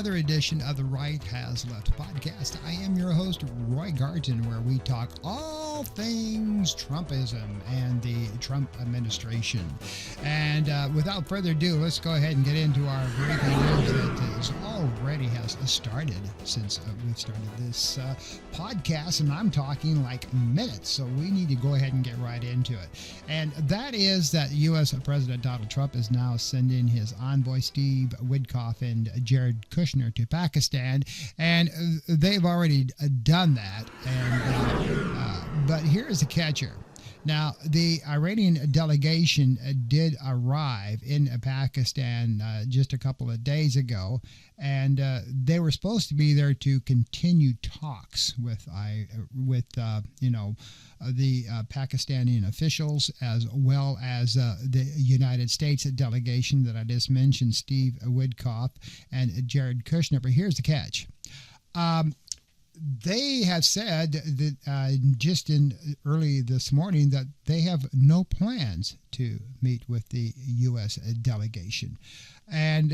another edition of the Right Has Left podcast. I am your host, Roy Garton, where we talk all things Trumpism and the Trump administration. And without further ado, let's go ahead and get into our breaking news that already has started since we've started this podcast. And I'm talking like minutes, so we need to go ahead and get right into it. And that is that U.S. President Donald Trump is now sending his envoy Steve Witkoff and Jared Kushner to Pakistan, and they've already done that. And but here's the catcher. Now, the Iranian delegation did arrive in Pakistan just a couple of days ago, and they were supposed to be there to continue talks with the Pakistani officials, as well as the United States delegation that I just mentioned, Steve Witkoff and Jared Kushner. But here's the catch. They have said that just in early this morning that they have no plans to meet with the U.S. delegation. And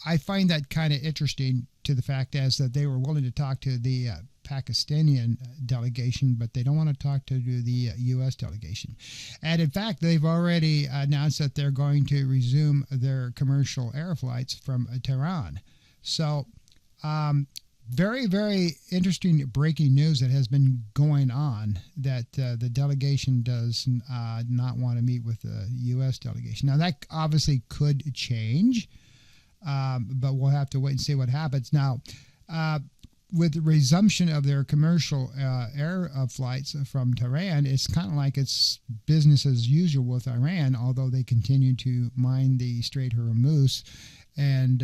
I find that kind of interesting to the fact as that they were willing to talk to the Pakistani delegation, but they don't want to talk to the U.S. delegation. And in fact, they've already announced that they're going to resume their commercial air flights from Tehran. So, very, very interesting breaking news that has been going on, that the delegation does not want to meet with the U.S. delegation. Now, that obviously could change, but we'll have to wait and see what happens. Now, with the resumption of their commercial air flights from Tehran, it's kind of like it's business as usual with Iran, although they continue to mine the Strait of Hormuz. And,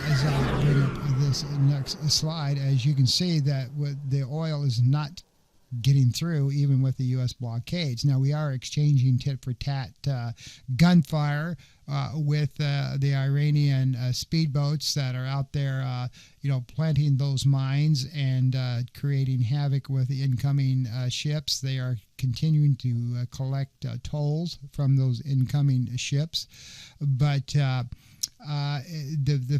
as I bring up this next slide, as you can see that the oil is not getting through even with the U.S. blockades. Now, we are exchanging tit-for-tat gunfire with the Iranian speedboats that are out there, planting those mines and creating havoc with the incoming ships. They are continuing to collect tolls from those incoming ships. But the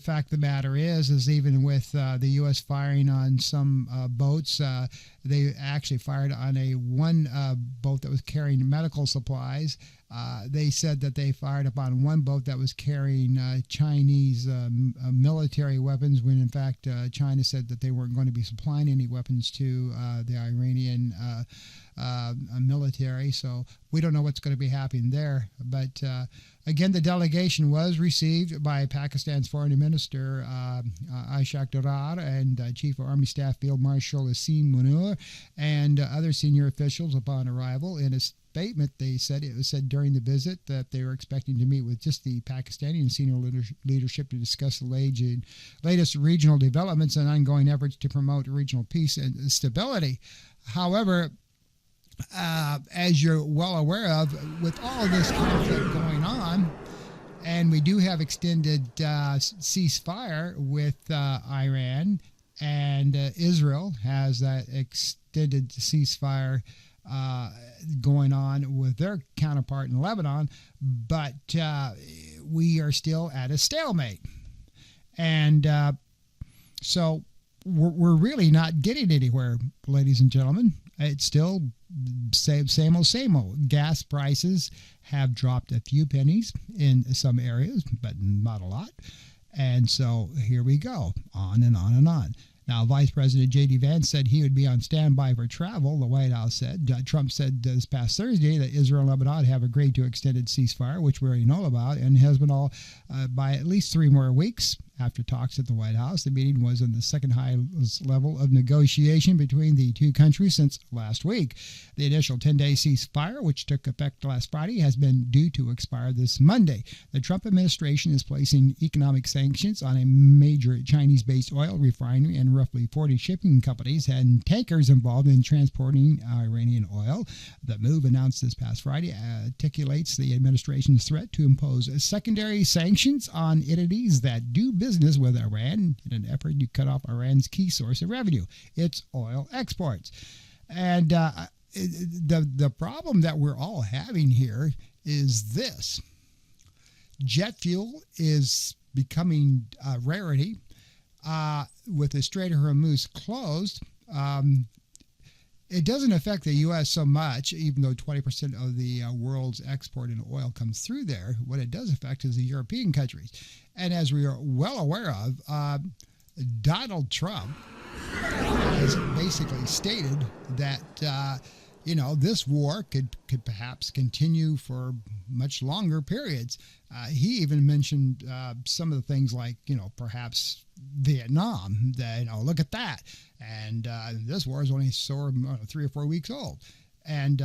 fact of the matter is even with the U.S. firing on some boats, they actually fired on one boat that was carrying medical supplies. They said that they fired upon one boat that was carrying Chinese military weapons, when in fact China said that they weren't going to be supplying any weapons to the Iranian military. So we don't know what's going to be happening there. But again, the delegation was received by Pakistan's Foreign Minister Ishaq Darrar and Chief of Army Staff Field Marshal Asim Munir and other senior officials upon arrival. In a statement, it was said during the visit that they were expecting to meet with just the Pakistani and senior leadership to discuss the latest regional developments and ongoing efforts to promote regional peace and stability. However, as you're well aware of, with all of this conflict going on, and we do have extended ceasefire with Iran, and Israel has that extended ceasefire going on with their counterpart in Lebanon, but we are still at a stalemate. And so we're really not getting anywhere, ladies and gentlemen. It's still same old. Gas prices have dropped a few pennies in some areas, but not a lot. And so here we go, on and on and on. Now, Vice President J.D. Vance said he would be on standby for travel, the White House said. Trump said this past Thursday that Israel and Lebanon have agreed to extended ceasefire, which we already know about, and has been all by at least 3 more weeks. After talks at the White House, the meeting was on the second highest level of negotiation between the two countries since last week. The initial 10-day ceasefire, which took effect last Friday, has been due to expire this Monday. The Trump administration is placing economic sanctions on a major Chinese-based oil refinery and roughly 40 shipping companies and tankers involved in transporting Iranian oil. The move, announced this past Friday, articulates the administration's threat to impose secondary sanctions on entities that do business with Iran in an effort to cut off Iran's key source of revenue, its oil exports. And the problem that we're all having here is this. Jet fuel is becoming a rarity. With the Strait of Hormuz closed, it doesn't affect the U.S. so much, even though 20% of the world's export in oil comes through there. What it does affect is the European countries. And as we are well aware of, Donald Trump has basically stated that this war could perhaps continue for much longer periods. He even mentioned some of the things like, perhaps Vietnam, that, look at that. And this war is only 3 or 4 weeks old. And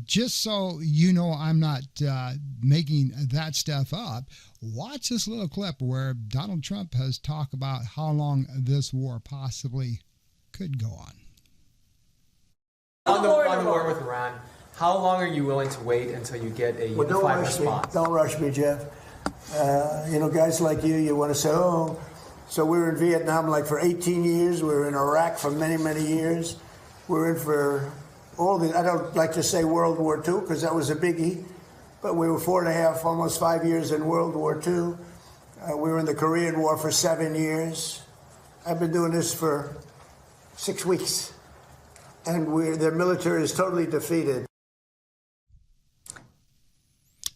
just so I'm not making that stuff up, watch this little clip where Donald Trump has talked about how long this war possibly could go on. On the war with Iran, how long are you willing to wait until you get a unified response? Don't rush me, Jeff. Guys like you want to say, so we were in Vietnam for 18 years. We were in Iraq for many, many years. We're in for I don't like to say World War II because that was a biggie, but we were 4.5, almost 5 years in World War II. We were in the Korean War for 7 years. I've been doing this for 6 weeks. And their military is totally defeated.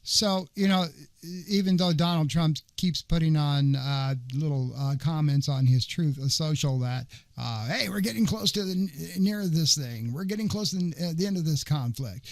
So, even though Donald Trump keeps putting on little comments on his Truth Social that, hey, we're getting close to near this thing. We're getting close to the end of this conflict.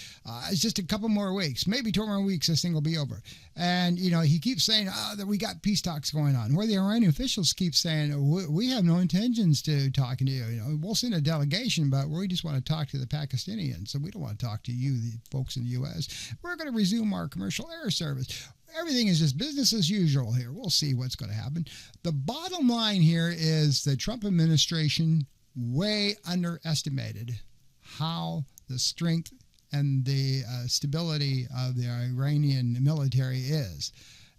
It's just a couple more weeks, maybe 2 more weeks, this thing will be over. And, he keeps saying that we got peace talks going on, where the Iranian officials keep saying, we have no intentions to talking to you. We'll send a delegation, but we just want to talk to the Pakistanians. So we don't want to talk to you, the folks in the U.S. We're going to resume our commercial air service. Everything is just business as usual here. We'll see what's going to happen. The bottom line here is the Trump administration way underestimated how the strength and the stability of the Iranian military is.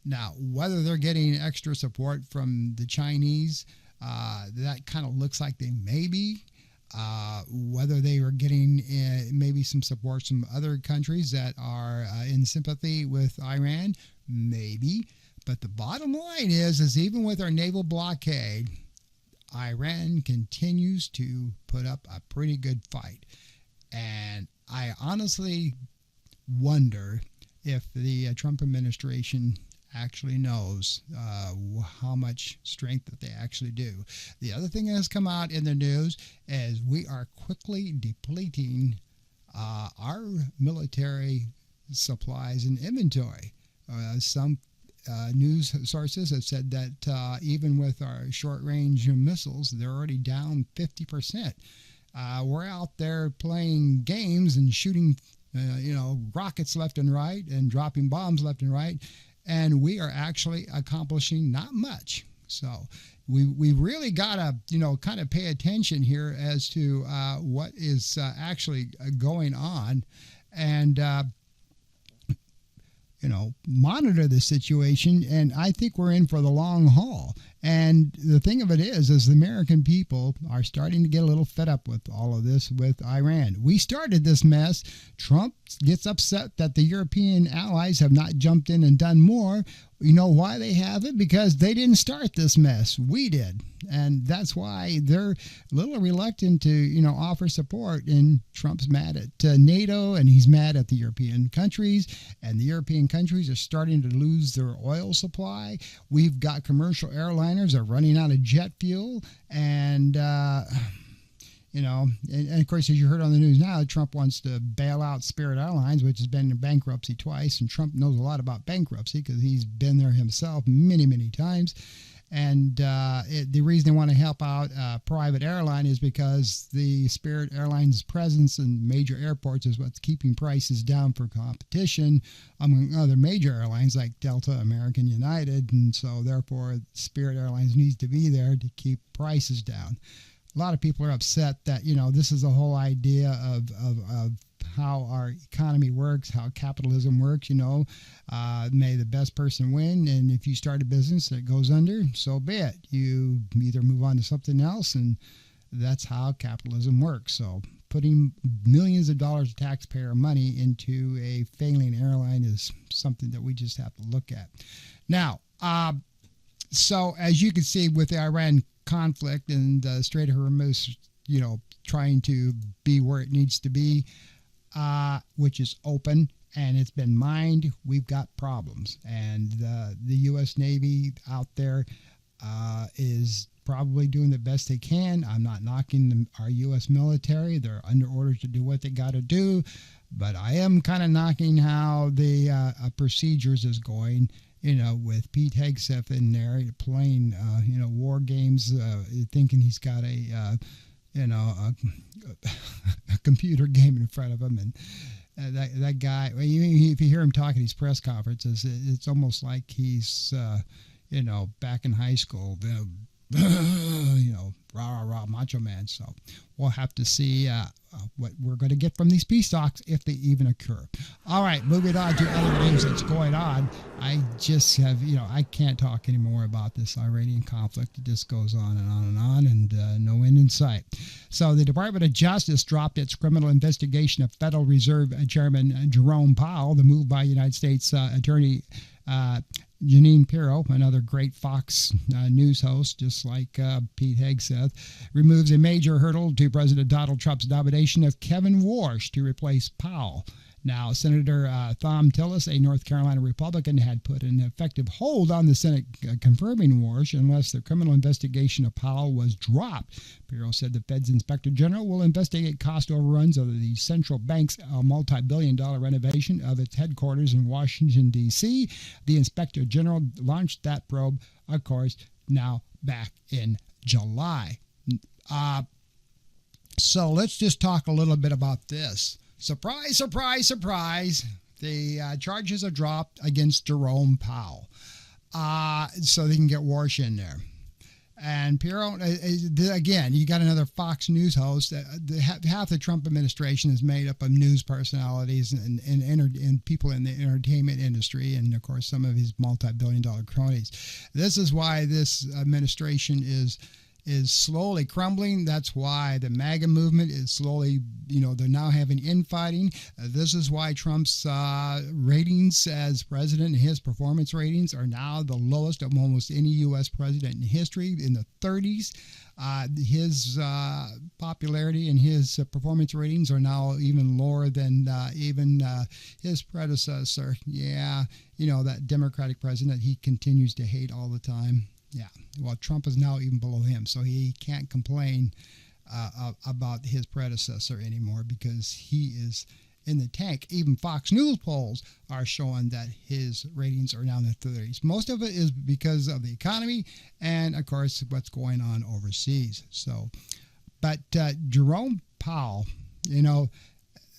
Now, whether they're getting extra support from the Chinese, that kind of looks like they may be. Whether they are getting maybe some support from other countries that are in sympathy with Iran, maybe. But the bottom line is even with our naval blockade, Iran continues to put up a pretty good fight. And I honestly wonder if the Trump administration actually knows how much strength that they actually do. The other thing that has come out in the news is we are quickly depleting our military supplies and inventory. Some news sources have said that even with our short-range missiles, they're already down 50%. We're out there playing games and shooting, rockets left and right and dropping bombs left and right, and we are actually accomplishing not much. So we really got to, kind of pay attention here as to what is actually going on, and monitor the situation. And I think we're in for the long haul. And the thing of it is the American people are starting to get a little fed up with all of this with Iran. We started this mess. Trump gets upset that the European allies have not jumped in and done more. You know why they haven't? Because they didn't start this mess. We did. And that's why they're a little reluctant to, offer support. And Trump's mad at NATO, and he's mad at the European countries. And the European countries are starting to lose their oil supply. We've got commercial airliners are running out of jet fuel. And, and of course, as you heard on the news now, Trump wants to bail out Spirit Airlines, which has been in bankruptcy twice. And Trump knows a lot about bankruptcy because he's been there himself many, many times. And the reason they want to help out a private airline is because the Spirit Airlines' presence in major airports is what's keeping prices down for competition among other major airlines like Delta, American, United. And so, therefore, Spirit Airlines needs to be there to keep prices down. A lot of people are upset that, this is the whole idea of how our economy works, how capitalism works, may the best person win. And if you start a business that goes under, so be it. You either move on to something else, and that's how capitalism works. So putting millions of dollars of taxpayer money into a failing airline is something that we just have to look at. Now, so as you can see with the Iran conflict and the Strait of Hormuz, trying to be where it needs to be, which is open and it's been mined, we've got problems. And the U.S. Navy out there is probably doing the best they can. I'm not knocking our U.S. military. They're under orders to do what they got to do. But I am kind of knocking how the procedures is going, with Pete Hegseth in there playing, war games, thinking he's got a computer game in front of him. And that guy, if you hear him talk at these press conferences, it's almost like he's, back in high school, rah, rah, rah, macho man. So we'll have to see what we're going to get from these peace talks if they even occur. All right, moving on to other things that's going on. I just have, I can't talk anymore about this Iranian conflict. It just goes on and on and on, and no end in sight. So the Department of Justice dropped its criminal investigation of Federal Reserve Chairman Jerome Powell. The move by United States Attorney Jeanine Pirro, another great Fox News host, just like Pete Hegseth, removes a major hurdle to President Donald Trump's nomination of Kevin Warsh to replace Powell. Now, Senator Thom Tillis, a North Carolina Republican, had put an effective hold on the Senate confirming Warsh unless the criminal investigation of Powell was dropped. Pirro said the Fed's Inspector General will investigate cost overruns of the central bank's multi-billion-dollar renovation of its headquarters in Washington, D.C. The Inspector General launched that probe, of course, now back in July. So let's just talk a little bit about this. Surprise, surprise, surprise. The charges are dropped against Jerome Powell. So they can get Warsh in there. And Pirro, again, you got another Fox News host. Half the Trump administration is made up of news personalities and people in the entertainment industry, and, of course, some of his multi-billion-dollar cronies. This is why this administration is slowly crumbling. That's why the MAGA movement is slowly, they're now having infighting. This is why Trump's ratings as president and his performance ratings are now the lowest of almost any U.S. president in history, in the 30s. His popularity and his performance ratings are now even lower than even his predecessor. Yeah, that Democratic president he continues to hate all the time. Yeah, well, Trump is now even below him, so he can't complain about his predecessor anymore because he is in the tank. Even Fox News polls are showing that his ratings are now in the 30s. Most of it is because of the economy and, of course, what's going on overseas. So, but Jerome Powell,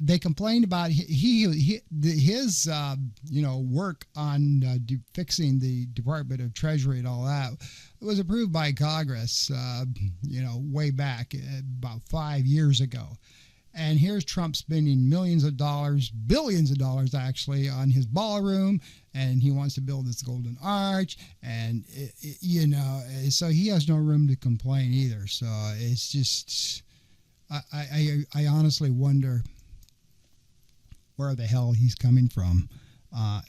they complained about his work on fixing the Department of Treasury and all that. It was approved by Congress, way back about 5 years ago. And here's Trump spending millions of dollars, billions of dollars actually, on his ballroom, and he wants to build this golden arch, and so he has no room to complain either. So it's just, I honestly wonder where the hell he's coming from.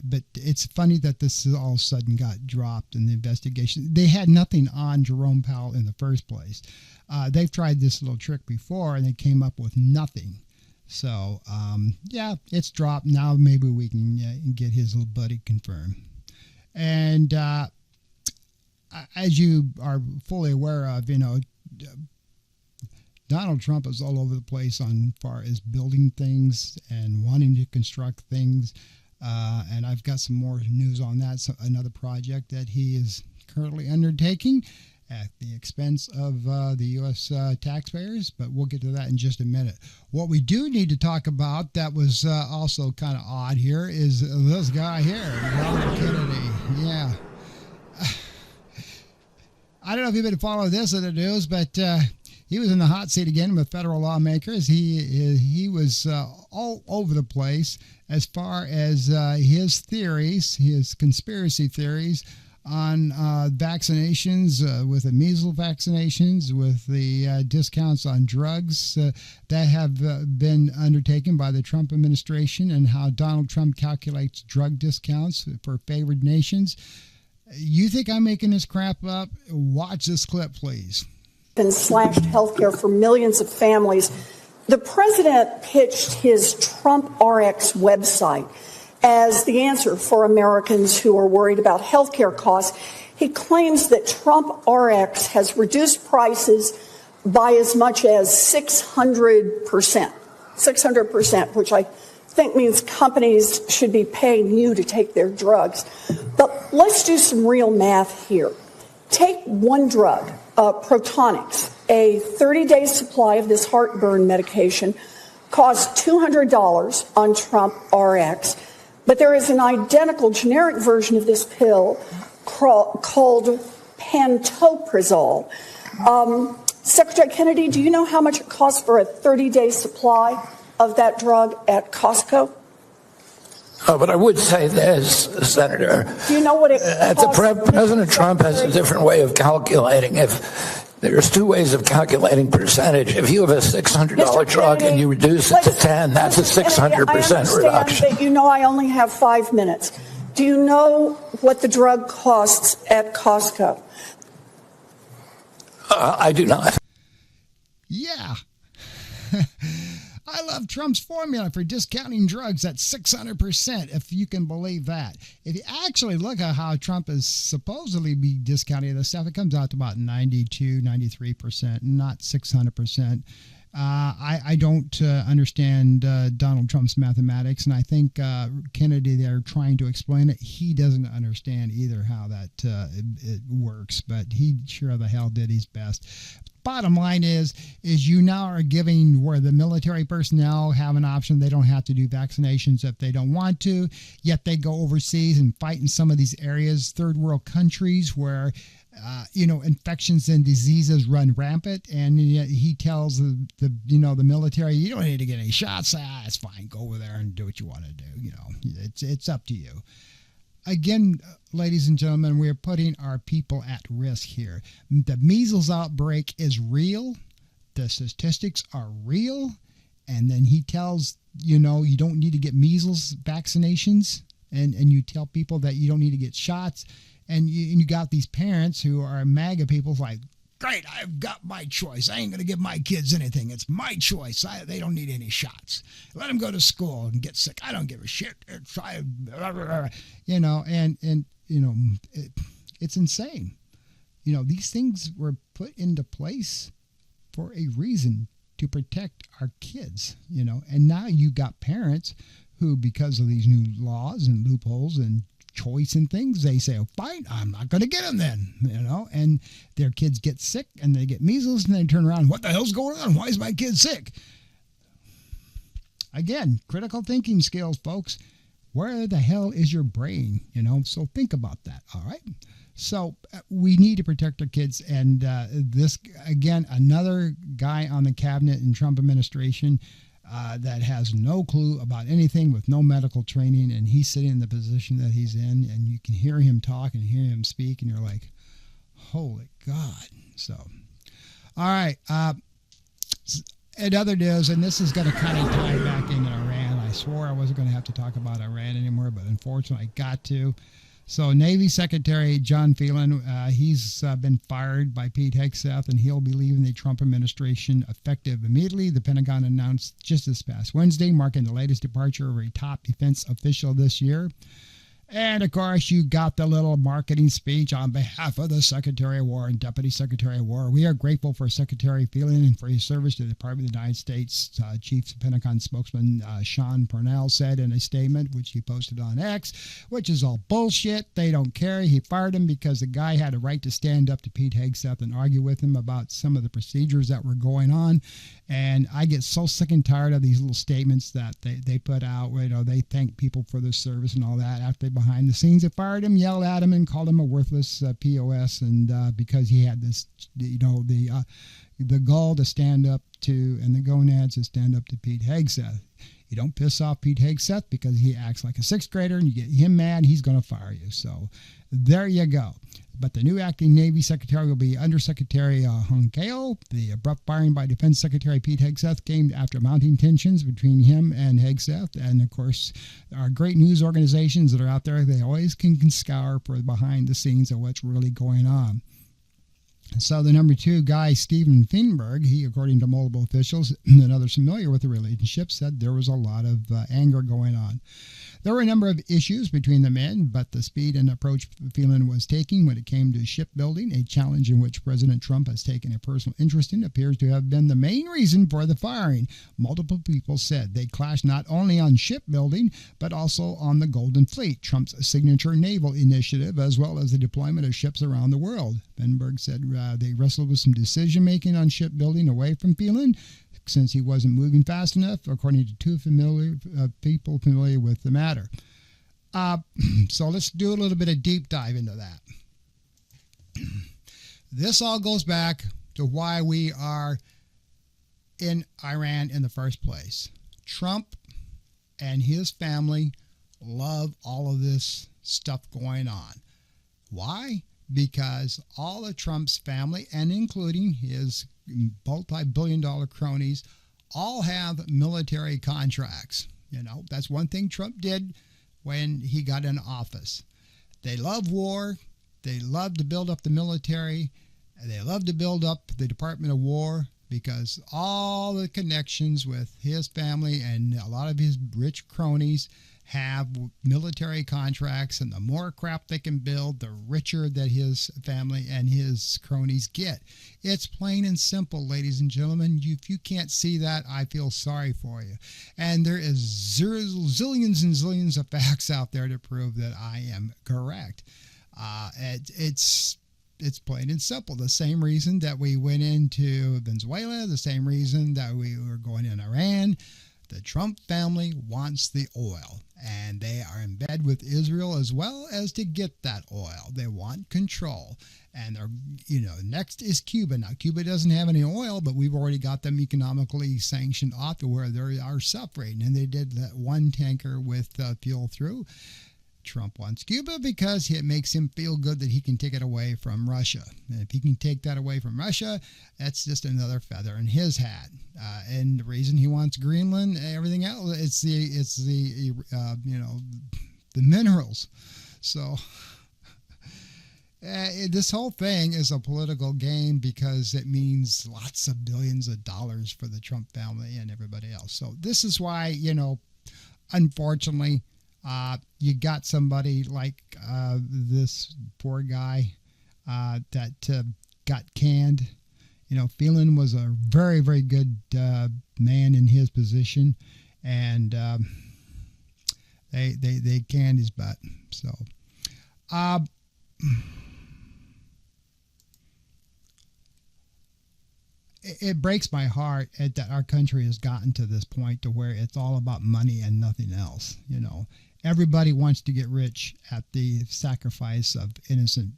But it's funny that this all of a sudden got dropped in the investigation. They had nothing on Jerome Powell in the first place. They've tried this little trick before, and they came up with nothing. So, yeah, it's dropped. Now maybe we can get his little buddy confirmed. And as you are fully aware of, Donald Trump is all over the place on far as building things and wanting to construct things. And I've got some more news on that. So another project that he is currently undertaking at the expense of the U.S. taxpayers. But we'll get to that in just a minute. What we do need to talk about that was also kind of odd here is this guy here, Robert Kennedy. Yeah. I don't know if you've been following this in the news, but he was in the hot seat again with federal lawmakers. He was all over the place as far as his theories, his conspiracy theories on vaccinations, with the measles vaccinations, with the discounts on drugs that have been undertaken by the Trump administration, and how Donald Trump calculates drug discounts for favored nations. You think I'm making this crap up? Watch this clip, please. And slashed healthcare for millions of families. The president pitched his Trump RX website as the answer for Americans who are worried about healthcare costs. He claims that Trump RX has reduced prices by as much as 600%. 600%, which I think means companies should be paying you to take their drugs. But let's do some real math here. Take one drug, Protonix, a 30-day supply of this heartburn medication, costs $200 on Trump RX. But there is an identical generic version of this pill called pantoprazole. Secretary Kennedy, do you know how much it costs for a 30-day supply of that drug at Costco? But I would say this, Senator. Do you know what it costs? President Trump has a different way of calculating. If there's two ways of calculating percentage. If you have a $600 drug and you reduce it to 10, that's a 600% reduction. But you know I only have 5 minutes. Do you know what the drug costs at Costco? I do not. Yeah. I love Trump's formula for discounting drugs at 600%, if you can believe that. If you actually look at how Trump is supposedly be discounting this stuff, it comes out to about 92, 93%, not 600%. I don't understand Donald Trump's mathematics, and I think Kennedy, they're trying to explain it. He doesn't understand either how that it works, but he sure the hell did his best. Bottom line is you now are giving where the military personnel have an option. They don't have to do vaccinations if they don't want to, yet they go overseas and fight in some of these areas, third world countries where infections and diseases run rampant, and yet he tells the military, you don't need to get any shots. It's fine. Go over there and do what you want to do. It's up to you. Again, ladies and gentlemen, we're putting our people at risk here. The measles outbreak is real. The statistics are real. And then he tells, you don't need to get measles vaccinations, and you tell people that you don't need to get shots. And you got these parents who are MAGA people like, great, I've got my choice. I ain't going to give my kids anything. It's my choice. They don't need any shots. Let them go to school and get sick. I don't give a shit. It's insane. These things were put into place for a reason, to protect our kids, and now you got parents who, because of these new laws and loopholes and choice and things, they say, oh, fine, I'm not going to get them then, and their kids get sick and they get measles, and they turn around, what the hell's going on? Why is my kid sick? Again, critical thinking skills, folks. Where the hell is your brain? So think about that. All right. So we need to protect our kids. And this, again, another guy on the cabinet in Trump administration that has no clue about anything, with no medical training, and he's sitting in the position that he's in, and you can hear him talk and hear him speak, and you're like, holy God. So, all right. And other news, and this is going to kind of tie back into Iran. I swore I wasn't going to have to talk about Iran anymore, but unfortunately I got to. So Navy Secretary John Phelan, he's been fired by Pete Hegseth, and he'll be leaving the Trump administration effective immediately. The Pentagon announced just this past Wednesday, marking the latest departure of a top defense official this year. And, of course, you got the little marketing speech on behalf of the Secretary of War and Deputy Secretary of War. We are grateful for Secretary Phelan and for his service to the Department of the United States. Chief Pentagon spokesman Sean Parnell said in a statement, which he posted on X, which is all bullshit. They don't care. He fired him because the guy had a right to stand up to Pete Hegseth and argue with him about some of the procedures that were going on. And I get so sick and tired of these little statements that they put out. They thank people for their service and all that. After behind the scenes, they fired him, yelled at him, and called him a worthless POS. And because he had this, the gall to stand up to, and the gonads to stand up to Pete Hegseth. You don't piss off Pete Hegseth because he acts like a sixth grader, and you get him mad, he's going to fire you. So there you go. But the new acting Navy Secretary will be Undersecretary Hunkeo. The abrupt firing by Defense Secretary Pete Hegseth came after mounting tensions between him and Hegseth. And, of course, our great news organizations that are out there, they always can scour for behind the scenes of what's really going on. So the number 2 guy, Steven Feinberg, he, according to multiple officials and others familiar with the relationship, said there was a lot of anger going on. There were a number of issues between the men, but the speed and approach Phelan was taking when it came to shipbuilding, a challenge in which President Trump has taken a personal interest in, appears to have been the main reason for the firing. Multiple people said they clashed not only on shipbuilding, but also on the Golden Fleet, Trump's signature naval initiative, as well as the deployment of ships around the world. Feinberg said they wrestled with some decision-making on shipbuilding away from Phelan, since he wasn't moving fast enough, according to 2 people familiar with the matter. So let's do a little bit of deep dive into that. This all goes back to why we are in Iran in the first place. Trump and his family love all of this stuff going on. Why? Because all of Trump's family, and including his multi-billion-dollar cronies, all have military contracts. You know, that's one thing Trump did when he got in office. They love war. They love to build up the military. And they love to build up the Department of War, because all the connections with his family and a lot of his rich cronies have military contracts, and the more crap they can build, the richer that his family and his cronies get. It's plain and simple, ladies and gentlemen. If you can't see that, I feel sorry for you. And there is zillions and zillions of facts out there to prove that I am correct. It's plain and simple. The same reason that we went into Venezuela, the same reason that we were going in Iran. The Trump family wants the oil, and they are in bed with Israel as well as to get that oil. They want control. And they're, next is Cuba. Now, Cuba doesn't have any oil, but we've already got them economically sanctioned off to where they are suffering. And they did let one tanker with fuel through. Trump wants Cuba because it makes him feel good that he can take it away from Russia. And if he can take that away from Russia, that's just another feather in his hat. And the reason he wants Greenland and everything else, it's the minerals. So this whole thing is a political game because it means lots of billions of dollars for the Trump family and everybody else. So this is why, unfortunately, you got somebody like this poor guy that got canned. Phelan was a very, very good man in his position, and they canned his butt. So, it breaks my heart that our country has gotten to this point to where it's all about money and nothing else. Everybody wants to get rich at the sacrifice of innocent,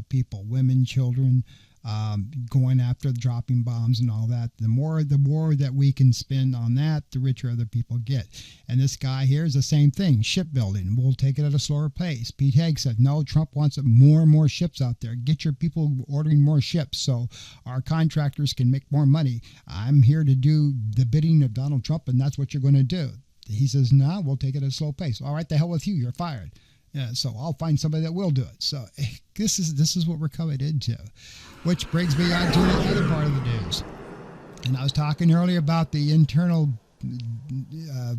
people, women, children, going after dropping bombs and all that. The more that we can spend on that, the richer other people get. And this guy here is the same thing. Shipbuilding. We'll take it at a slower pace. Pete Hague said, no, Trump wants more and more ships out there. Get your people ordering more ships so our contractors can make more money. I'm here to do the bidding of Donald Trump, and that's what you're going to do. He says, no, we'll take it at a slow pace. All right, the hell with you. You're fired. Yeah, so I'll find somebody that will do it. So this is what we're coming into, which brings me on to the other part of the news. And I was talking earlier about the internal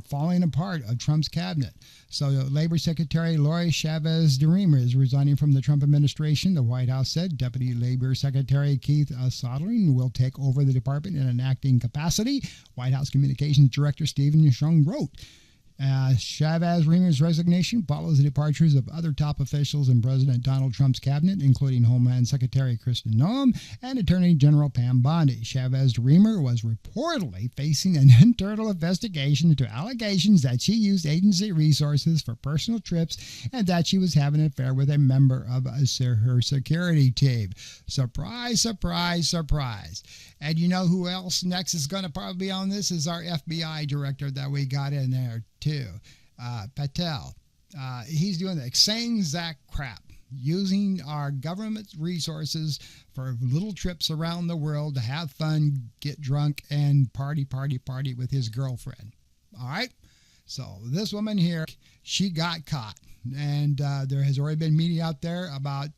falling apart of Trump's cabinet. So Labor Secretary Lori Chavez DeRemer is resigning from the Trump administration. The White House said Deputy Labor Secretary Keith Soderling will take over the department in an acting capacity. White House Communications Director Stephen Chung wrote. Chavez-Reimer's resignation follows the departures of other top officials in President Donald Trump's cabinet, including Homeland Secretary Kristen Noem and Attorney General Pam Bondi. Chavez-Reimer was reportedly facing an internal investigation into allegations that she used agency resources for personal trips and that she was having an affair with a member of her security team. Surprise, surprise, surprise. And you know who else next is going to probably be on this is our FBI director that we got in there too, Patel. He's doing the same exact crap, using our government resources for little trips around the world to have fun, get drunk, and party with his girlfriend. All right? So this woman here, she got caught. And there has already been media out there about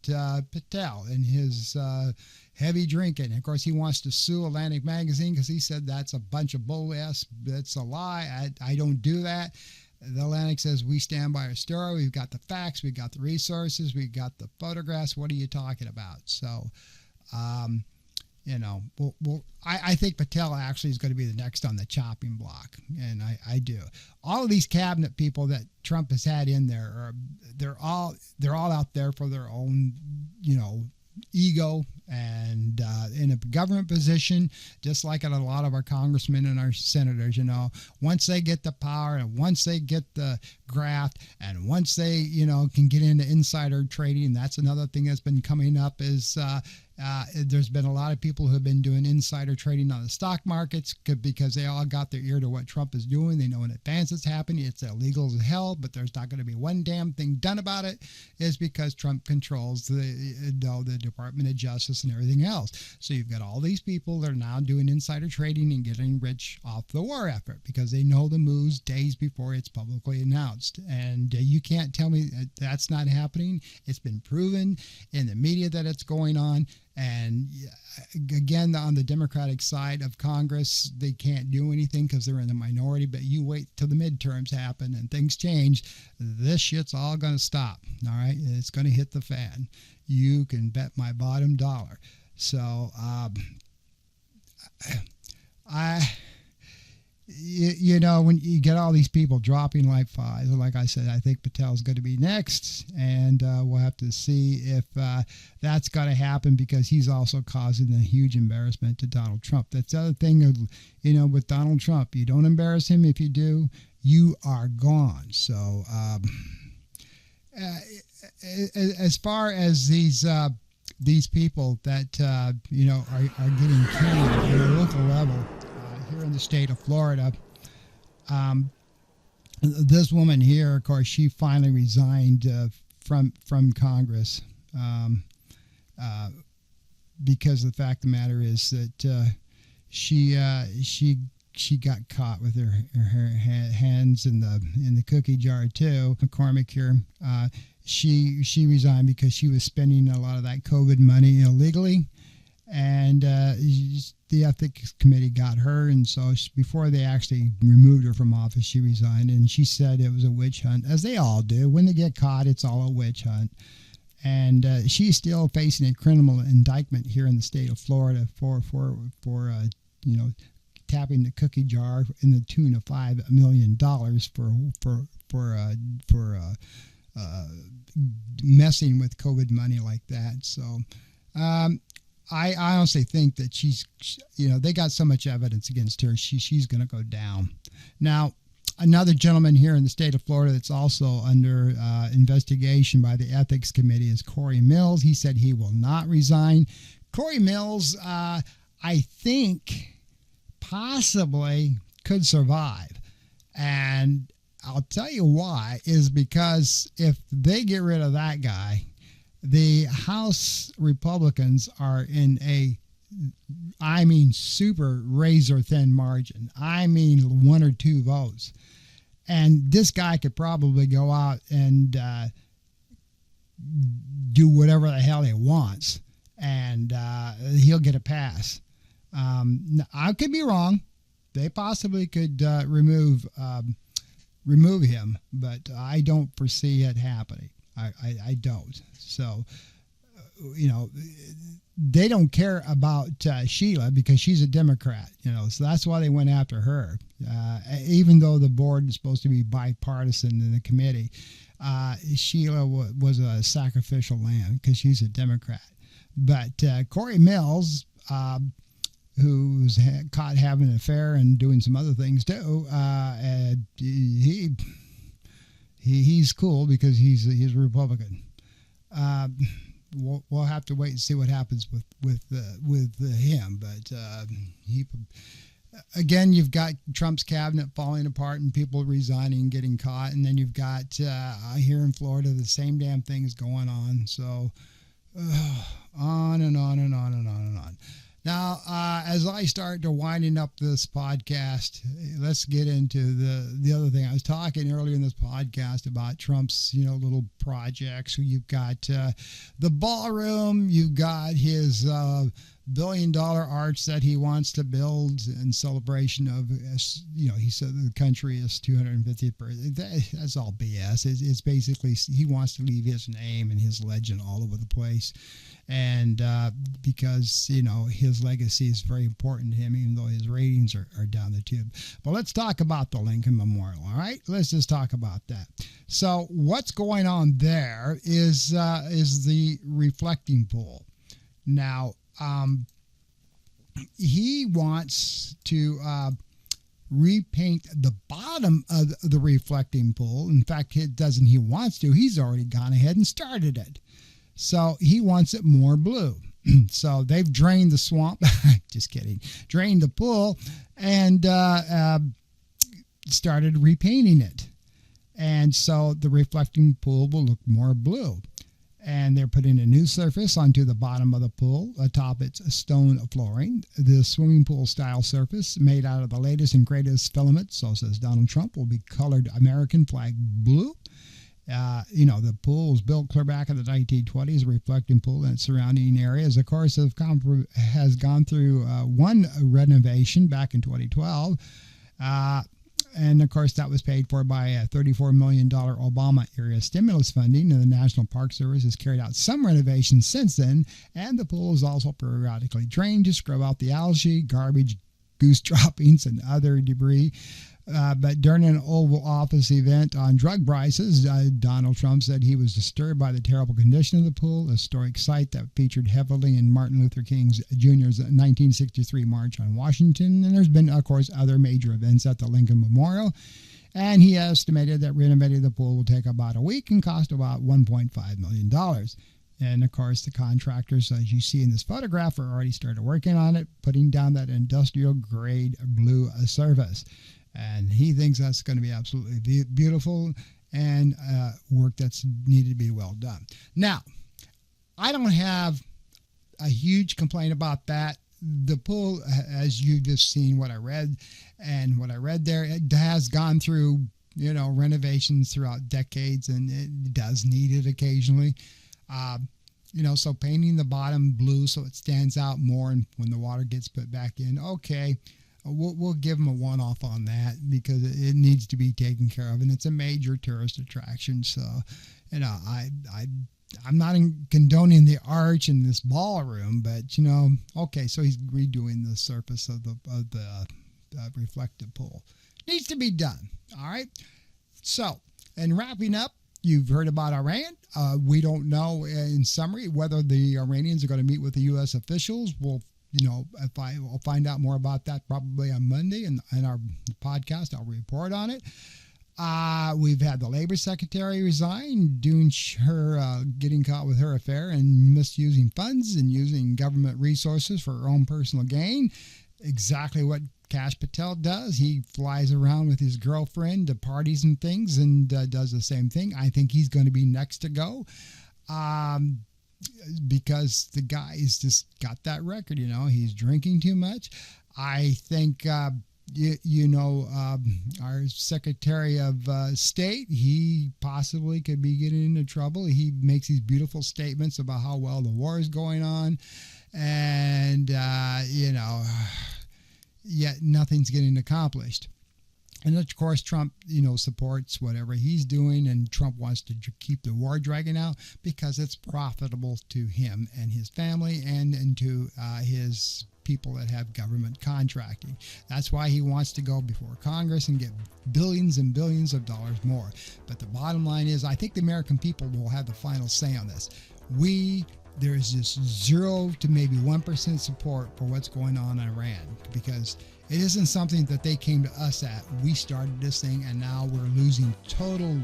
Patel and his heavy drinking. Of course, he wants to sue Atlantic Magazine because he said that's a bunch of bull ass. That's a lie. I don't do that. The Atlantic says we stand by our story. We've got the facts. We've got the resources. We've got the photographs. What are you talking about? So, you know, I think Patel actually is going to be the next on the chopping block, and I do. All of these cabinet people that Trump has had in there they're all out there for their own, you know, ego and in a government position, just like a lot of our congressmen and our senators. You know, once they get the power and once they get the graft and once they, you know, can get into insider trading, that's another thing that's been coming up is there's been a lot of people who have been doing insider trading on the stock markets because they all got their ear to what Trump is doing. They know in advance it's happening. It's illegal as hell, but there's not going to be one damn thing done about it. Is because Trump controls the Department of Justice and everything else. So you've got all these people that are now doing insider trading and getting rich off the war effort because they know the moves days before it's publicly announced. And you can't tell me that's not happening. It's been proven in the media that it's going on. And again, on the Democratic side of Congress, they can't do anything because they're in the minority. But you wait till the midterms happen and things change. This shit's all going to stop. All right. It's going to hit the fan. You can bet my bottom dollar. So, you know, when you get all these people dropping like flies, like I said, I think Patel's going to be next, and we'll have to see if that's going to happen because he's also causing a huge embarrassment to Donald Trump. That's the other thing, you know, with Donald Trump. You don't embarrass him. If you do, you are gone. So as far as these people that, you know, are getting killed at a local level, here in the state of Florida, this woman here, of course, she finally resigned from Congress because the fact of the matter is that she got caught with her hands in the cookie jar too. McCormick here, she resigned because she was spending a lot of that COVID money illegally. And the ethics committee got her, and so before they actually removed her from office, she resigned. And she said it was a witch hunt, as they all do. When they get caught, it's all a witch hunt. And she's still facing a criminal indictment here in the state of Florida for you know, tapping the cookie jar in the tune of $5 million for messing with COVID money like that. So. I honestly think that she's, you know, they got so much evidence against her, she's going to go down. Now, another gentleman here in the state of Florida that's also under investigation by the ethics committee is Corey Mills. He said he will not resign. Corey Mills, I think, possibly could survive. And I'll tell you why, is because if they get rid of that guy, the House Republicans are in super razor thin margin. 1 or 2 votes. And this guy could probably go out and do whatever the hell he wants. And he'll get a pass. I could be wrong. They possibly could remove him, but I don't foresee it happening. I don't. So they don't care about Sheila because she's a Democrat, so that's why they went after her. Even though the board is supposed to be bipartisan in the committee, Sheila was a sacrificial lamb because she's a Democrat. But Corey Mills, who's caught having an affair and doing some other things too, he's cool because he's a Republican. We'll have to wait and see what happens with him. But again, you've got Trump's cabinet falling apart and people resigning and getting caught, and then you've got here in Florida the same damn thing is going on. So on and on and on and on and on. Now, as I start to winding up this podcast, let's get into the other thing. I was talking earlier in this podcast about Trump's, little projects. You've got the ballroom. You've got his $1 billion arch that he wants to build in celebration of, he said the country is 250th birthday. That's all BS. It's basically he wants to leave his name and his legend all over the place. And because, his legacy is very important to him, even though his ratings are down the tube. But let's talk about the Lincoln Memorial, all right? Let's just talk about that. So what's going on there is the reflecting pool. Now, he wants to repaint the bottom of the reflecting pool. In fact, he wants to. He's already gone ahead and started it. So he wants it more blue. So they've drained the swamp. Just kidding. Drained the pool and started repainting it. And so the reflecting pool will look more blue. And they're putting a new surface onto the bottom of the pool atop its stone flooring. The swimming pool style surface, made out of the latest and greatest filament, so says Donald Trump, will be colored American flag blue. The pool was built clear back in the 1920s, a reflecting pool and its surrounding areas. Of course, has gone through one renovation back in 2012. And, of course, that was paid for by a $34 million Obama-era stimulus funding, and the National Park Service has carried out some renovations since then, and the pool is also periodically drained to scrub out the algae, garbage, goose droppings, and other debris. But during an Oval Office event on drug prices, Donald Trump said he was disturbed by the terrible condition of the pool, a historic site that featured heavily in Martin Luther King Jr.'s 1963 March on Washington. And there's been, of course, other major events at the Lincoln Memorial. And he estimated that renovating the pool will take about a week and cost about $1.5 million. And, of course, the contractors, as you see in this photograph, are already started working on it, putting down that industrial-grade blue surface. And he thinks that's going to be absolutely beautiful and work that's needed to be well done. Now, I don't have a huge complaint about that. The pool, as you've just seen what I read, and what I read there, it has gone through, renovations throughout decades, and it does need it occasionally. So painting the bottom blue so it stands out more and when the water gets put back in, okay. We'll give them a one-off on that because it needs to be taken care of, and it's a major tourist attraction. So, I'm not condoning the arch in this ballroom, but okay. So he's redoing the surface of the reflective pool. Needs to be done. All right. So, and wrapping up, you've heard about Iran. We don't know, in summary, whether the Iranians are going to meet with the U.S. officials. We'll I'll find out more about that probably on Monday in our podcast. I'll report on it. We've had the labor secretary resign due to her getting caught with her affair and misusing funds and using government resources for her own personal gain. Exactly what Kash Patel does. He flies around with his girlfriend to parties and things and does the same thing. I think he's going to be next to go. Because the guy's just got that record, he's drinking too much. I think, our Secretary of State, he possibly could be getting into trouble. He makes these beautiful statements about how well the war is going on. And, yet nothing's getting accomplished. And of course, Trump, supports whatever he's doing, and Trump wants to keep the war dragging out because it's profitable to him and his family and to his people that have government contracting. That's why he wants to go before Congress and get billions and billions of dollars more. But the bottom line is, I think the American people will have the final say on this. There is just 0 to maybe 1% support for what's going on in Iran, because it isn't something that they came to us at. We started this thing, and now we're losing total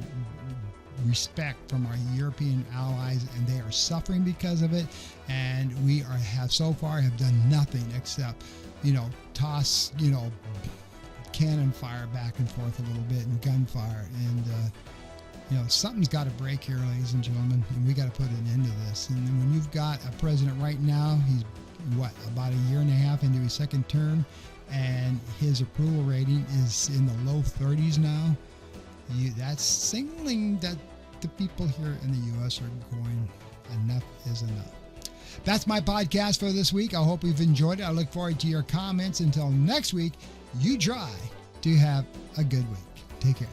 respect from our European allies, and they are suffering because of it. And we have so far done nothing except, toss, cannon fire back and forth a little bit and gunfire. And something's got to break here, ladies and gentlemen, and we got to put an end to this. And when you've got a president right now, he's about a year and a half into his second term, and his approval rating is in the low 30s now. That's signaling that the people here in the U.S. are going, enough is enough. That's my podcast for this week. I hope you've enjoyed it. I look forward to your comments. Until next week, you try to have a good week. Take care.